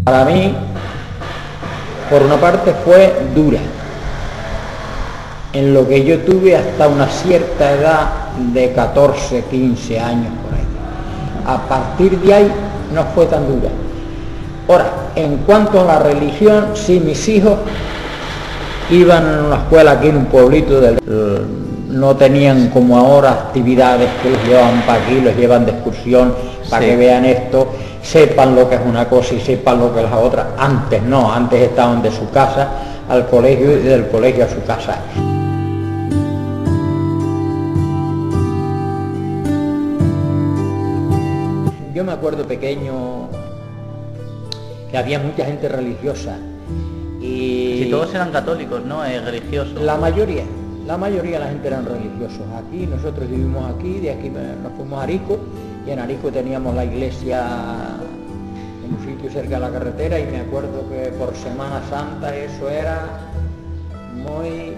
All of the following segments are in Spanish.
Para mí, por una parte fue dura, en lo que yo tuve hasta una cierta edad de 14, 15 años por ahí. A partir de ahí no fue tan dura. Ahora, en cuanto a la religión, sí, mis hijos iban a una escuela aquí en un pueblito, no tenían como ahora actividades que los llevan para aquí, los llevan de excursión para que vean esto, sepan lo que es una cosa y sepan lo que es la otra. Antes no, antes estaban de su casa al colegio y del colegio a su casa. Yo me acuerdo pequeño que había mucha gente religiosa y... Si todos eran católicos, ¿no? Religiosos. La mayoría de la gente eran religiosos. Aquí, nosotros vivimos aquí, de aquí nos fuimos a Arico, y en Arico teníamos la iglesia en un sitio cerca de la carretera, y me acuerdo que por Semana Santa eso era muy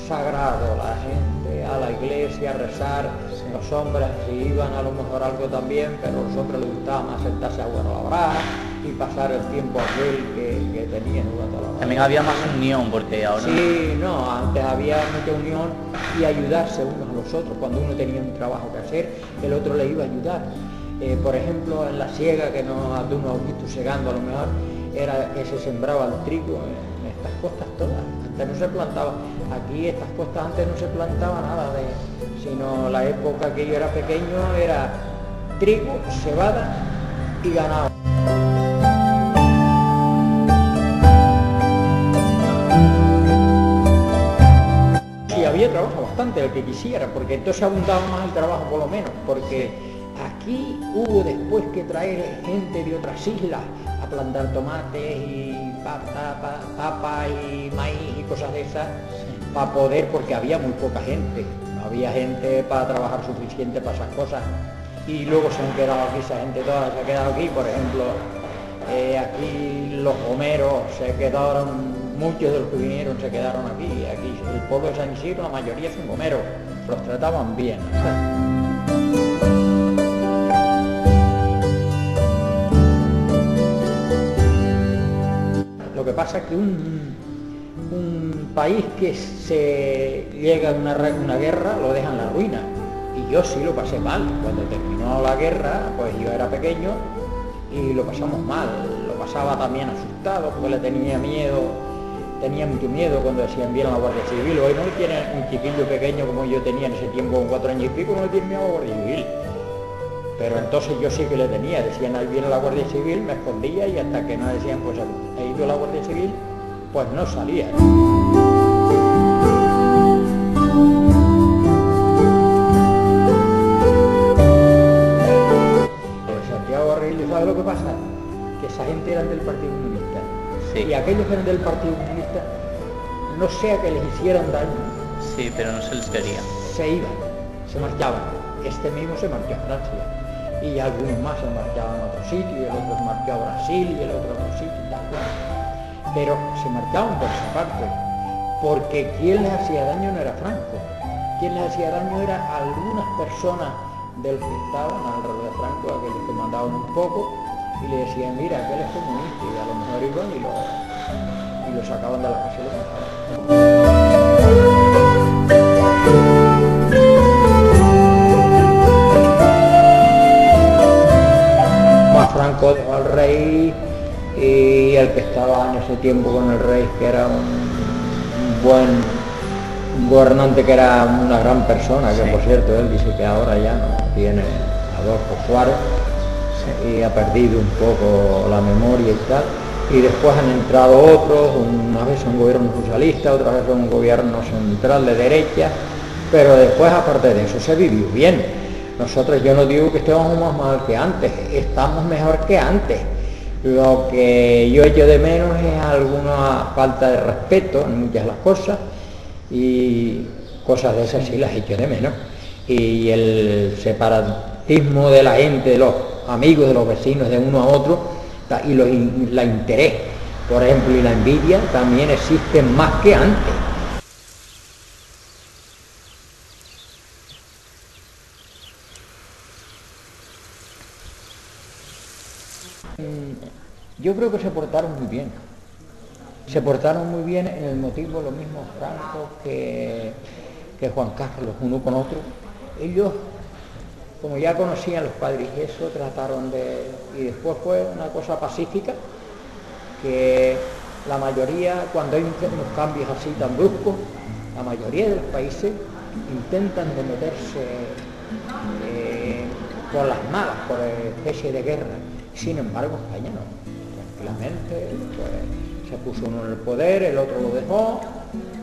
sagrado, la gente a la iglesia a rezar, los hombres si iban a lo mejor algo también, pero a los hombres les gustaba más sentarse a labrar y pasar el tiempo aquel que tenían jugando a la labrar. También había más unión, porque ahora... Sí, no, antes había mucha unión y ayudarse unos a los otros. Cuando uno tenía un trabajo que hacer, el otro le iba a ayudar. Por ejemplo, en la siega que nos has visto segando a lo mejor, era que se sembraba el trigo en estas costas todas. Antes no se plantaba, aquí estas costas antes no se plantaba nada sino la época que yo era pequeño era trigo, cebada y ganado. Sí, había trabajo bastante, el que quisiera, porque entonces abundaba más el trabajo por lo menos, porque aquí hubo después que traer gente de otras islas a plantar tomates y papa y maíz y cosas de esas, para poder, porque había muy poca gente, no había gente para trabajar suficiente para esas cosas, y luego se han quedado aquí, esa gente toda se ha quedado aquí. Por ejemplo, aquí los gomeros se quedaron, muchos de los que vinieron se quedaron aquí el pueblo de San Isidro, la mayoría son gomeros, los trataban bien. Lo que pasa es que un país que se llega a una guerra lo deja en la ruina, y yo sí lo pasé mal. Cuando terminó la guerra, pues yo era pequeño y lo pasamos mal, lo pasaba también asustado porque le tenía mucho miedo cuando decían viene la Guardia Civil. Hoy no le tiene un chiquillo pequeño como yo tenía en ese tiempo con 4 años y pico, no le tiene miedo a la Guardia Civil. Pero entonces yo sí que le tenía, decían ahí viene la Guardia Civil, me escondía, y hasta que no decían pues ha ido la Guardia Civil, pues no salía. Santiago Arregui, ¿sabe lo que pasa? Que esa gente eran del Partido Comunista. Sí. Y aquellos que eran del Partido Comunista, no sea que les hicieran daño. Sí, pero no se les quería. Se iban, se marchaban. Este mismo se marchó a Francia. Y algunos más se marchaban a otro sitio, y el otro se marchó a Brasil, y el otro a otro sitio, y tal. Pero se marchaban por esa parte, porque quien les hacía daño no era Franco. Quien les hacía daño era algunas personas de los que estaban alrededor de Franco, aquellos que mandaban un poco, y le decían, mira, aquel es comunista, y a lo mejor iban y lo sacaban de la casa y lo mataban. Franco dejó al rey, y el que estaba en ese tiempo con el rey, que era un buen gobernante, que era una gran persona, que por cierto él dice que ahora ya no tiene, Adolfo Suárez, y ha perdido un poco la memoria y tal. Y después han entrado otros, unas veces un gobierno socialista, otras veces un gobierno central de derecha, pero después aparte de eso se vivió bien. Nosotros, yo no digo que estemos más mal que antes, estamos mejor que antes. Lo que yo echo de menos es alguna falta de respeto en muchas de las cosas, y cosas de esas sí las echo de menos. Y el separatismo de la gente, de los amigos, de los vecinos, de uno a otro, y la interés, por ejemplo, y la envidia también existen más que antes. Yo creo que se portaron muy bien. Se portaron muy bien en el motivo, lo mismo Franco que Juan Carlos, uno con otro. Ellos, como ya conocían los padres y eso, trataron de... Y después fue una cosa pacífica, que la mayoría, cuando hay unos cambios así tan bruscos, la mayoría de los países intentan de meterse por las malas, por especie de guerra. Sin embargo, España no. Tranquilamente, pues, se puso uno en el poder, el otro lo dejó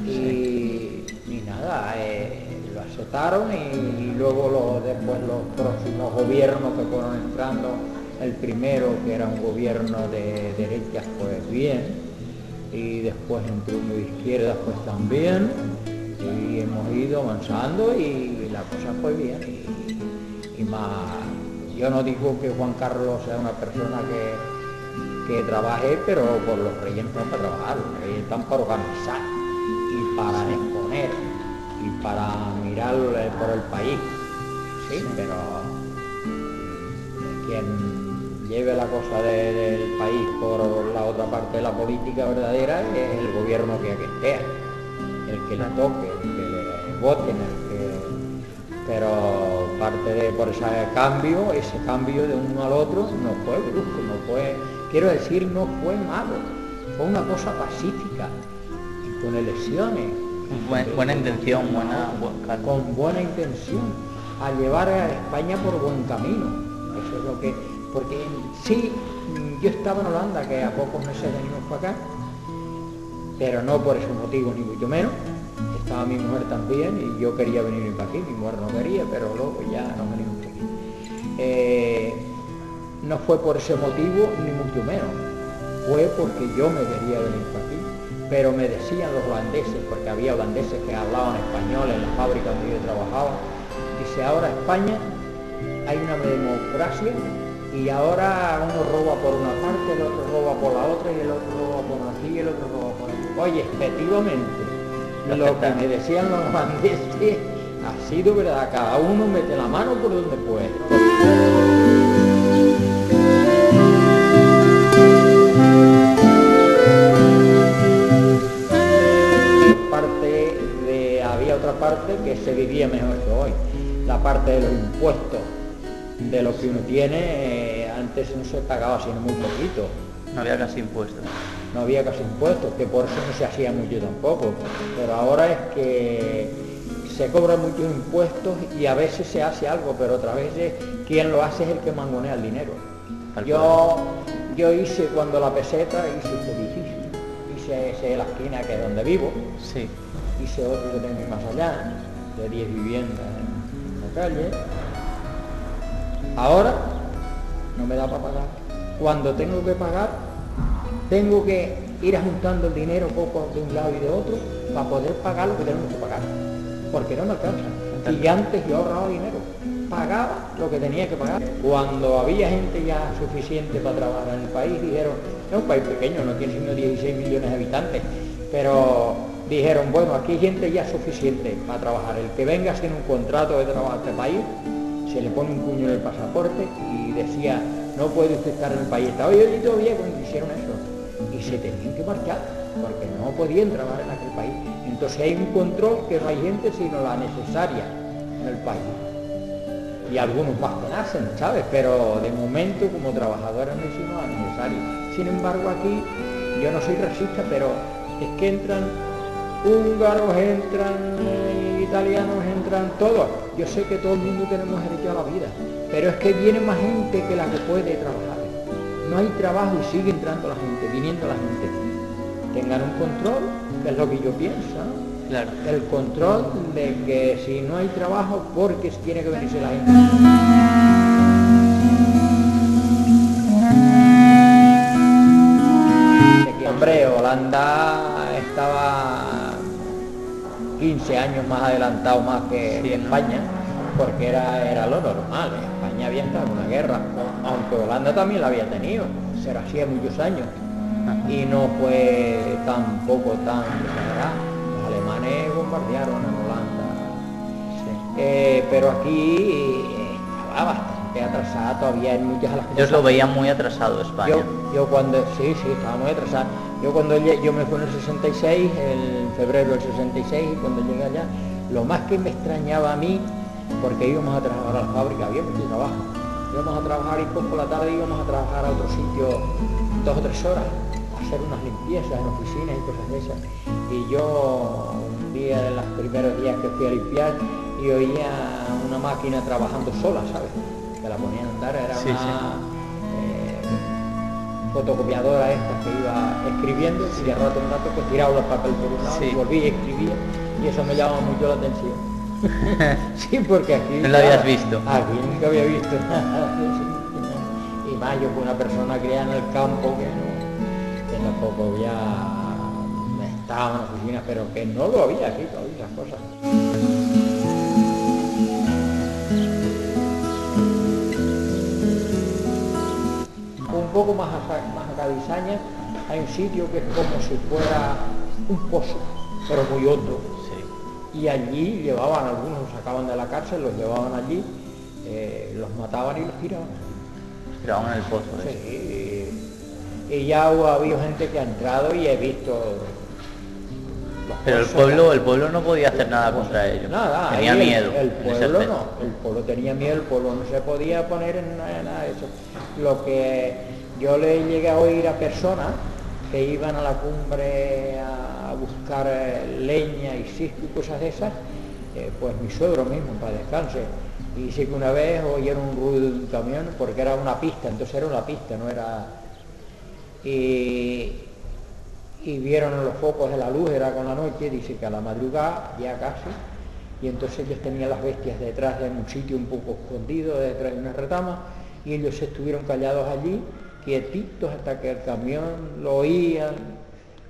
y nada, lo aceptaron y luego después los próximos gobiernos que fueron entrando, el primero que era un gobierno de derechas, pues bien, y después entró uno de izquierda, pues también, y hemos ido avanzando y la cosa fue bien y más. Yo no digo que Juan Carlos sea una persona que trabaje, pero por los reyes no están para trabajar, los reyes están para organizar y para exponer y para mirar por el país, sí, pero quien lleve la cosa del país por la otra parte de la política verdadera es el gobierno que esté, el que le toque, el que le voten, pero por ese cambio de uno al otro no fue brusco, no fue, quiero decir, no fue malo, fue una cosa pacífica y con elecciones. Buena intención, con buena intención, a llevar a España por buen camino. Eso es lo que, porque sí, yo estaba en Holanda, que a pocos meses venimos para acá, pero no por ese motivo ni mucho menos. Estaba mi mujer también y yo quería venir para aquí, mi mujer no quería, pero luego ya nos venimos para aquí. No fue por ese motivo ni mucho menos, fue porque yo me quería venir para aquí, pero me decían los holandeses, porque había holandeses que hablaban español en la fábrica donde yo trabajaba, dice, ahora España hay una democracia y ahora uno roba por una parte, el otro roba por la otra y el otro roba por aquí y el otro roba por aquí. Oye, efectivamente, lo que me decían los holandeses ha sido verdad, cada uno mete la mano por donde puede. Había otra parte que se vivía mejor que hoy, la parte de los impuestos, de lo que uno tiene, antes no se pagaba sino muy poquito. No había casi impuestos. No había casi impuestos, que por eso no se hacía mucho tampoco, pero ahora es que se cobran muchos impuestos y a veces se hace algo, pero otras veces quien lo hace es el que mangonea el dinero. Yo hice, cuando la peseta, hice este edificio, hice ese de la esquina que es donde vivo, sí. Hice otro que tengo más allá, de 10 viviendas en la calle. Ahora no me da para pagar. Cuando tengo que pagar, tengo que ir juntando el dinero poco de un lado y de otro para poder pagar lo que tenemos que pagar, porque no me alcanza. Y antes yo ahorraba dinero, pagaba lo que tenía que pagar. Cuando había gente ya suficiente para trabajar en el país, dijeron, es un país pequeño, no tiene sino 16 millones de habitantes, pero dijeron, bueno, aquí hay gente ya suficiente para trabajar. El que venga sin un contrato de trabajo a este país, se le pone un puño en el pasaporte y decía, no puede usted estar en el país. Estaba yo todavía cuando hicieron eso. Y se tenían que marchar, porque no podían trabajar en aquel país. Entonces hay un control que no hay gente sino la necesaria en el país. Y algunos más que nacen, ¿sabes? Pero de momento como trabajadores no sino la necesaria. Sin embargo aquí, yo no soy racista, pero es que entran húngaros, entran italianos, entran todos. Yo sé que todo el mundo tenemos derecho a la vida, pero es que viene más gente que la que puede trabajar. No hay trabajo y sigue entrando la gente, viniendo la gente. Tengan un control, que es lo que yo pienso, ¿no? Claro. El control de que si no hay trabajo, porque tiene que venirse la gente. Hombre, Holanda estaba 15 años más adelantado más que España, porque era lo normal. España había estado en una guerra, aunque Holanda también la había tenido, pero hacía muchos años, y no fue tampoco tan exagerado. Los alemanes bombardearon en Holanda, pero aquí estaba bastante que atrasada todavía hay muchas de las cosas. Ellos lo veían muy atrasado España. Yo cuando, sí, estaba muy atrasado. Yo me fui en el 66, en febrero del 66, y cuando llegué allá, lo más que me extrañaba a mí, porque íbamos a trabajar a la fábrica, había mucho trabajo. Íbamos a trabajar y pues por la tarde íbamos a trabajar a otro sitio 2 o 3 horas, a hacer unas limpiezas en oficinas y cosas de esas. Y yo, un día de los primeros días que fui a limpiar, y oía una máquina trabajando sola, ¿sabes? Que la ponían a andar, era Sí, una fotocopiadora esta que iba escribiendo, y de rato en rato pues tiraba el papel por un lado, Sí. y volvía y escribía, y eso me llamaba mucho la atención. Sí, porque aquí... ¿No lo habías visto? Aquí nunca había visto nada. Y más, yo fui una persona criada en el campo que tampoco había... estaba en oficinas, pero que no lo había aquí, todas esas cosas. Un poco más acá de Izaña hay un sitio que es como si fuera un pozo, pero muy hondo. Sí. Y allí llevaban, algunos los sacaban de la cárcel, los llevaban allí, los mataban y los tiraban. Los tiraban en el pozo. Sí. Y ya ha habido gente que ha entrado y he visto... Pero el pueblo no podía hacer nada contra ellos. Nada, tenía miedo. El en ese pueblo aspecto. no, el pueblo tenía miedo, el pueblo no se podía poner en nada de eso. Lo que yo le llegué a oír a personas que iban a la cumbre a buscar leña y cisco y cosas de esas, pues mi suegro mismo, para descanse, y sí que una vez oyeron un ruido de un camión, porque era una pista, entonces era una pista, no era... Y vieron los focos de la luz, era con la noche, dice que a la madrugada, ya casi, y entonces ellos tenían las bestias detrás de un sitio un poco escondido, detrás de una retama, y ellos estuvieron callados allí, quietitos, hasta que el camión lo oían,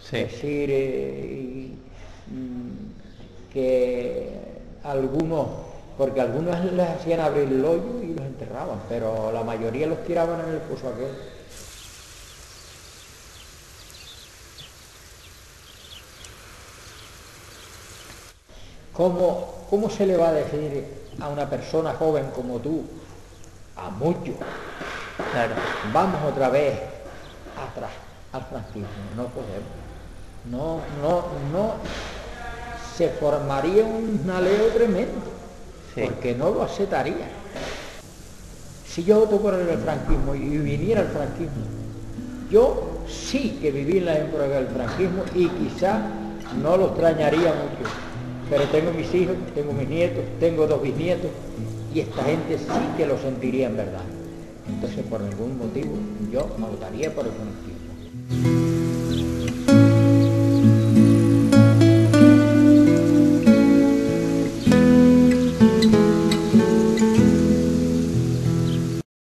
Sí. decir que algunos, porque algunos les hacían abrir el hoyo y los enterraban, pero la mayoría los tiraban en el pozo aquel. ¿Cómo se le va a decir a una persona joven como tú, a muchos, Claro. vamos otra vez atrás al franquismo? No podemos. No, se formaría un jaleo tremendo, Sí. porque no lo aceptaría. Si yo voto por el franquismo y viniera el franquismo, yo sí que viví en la época del franquismo y quizá no lo extrañaría mucho. Pero tengo mis hijos, tengo mis nietos, tengo 2 bisnietos, y esta gente sí que lo sentiría en verdad. Entonces, por ningún motivo, yo votaría por el franquismo.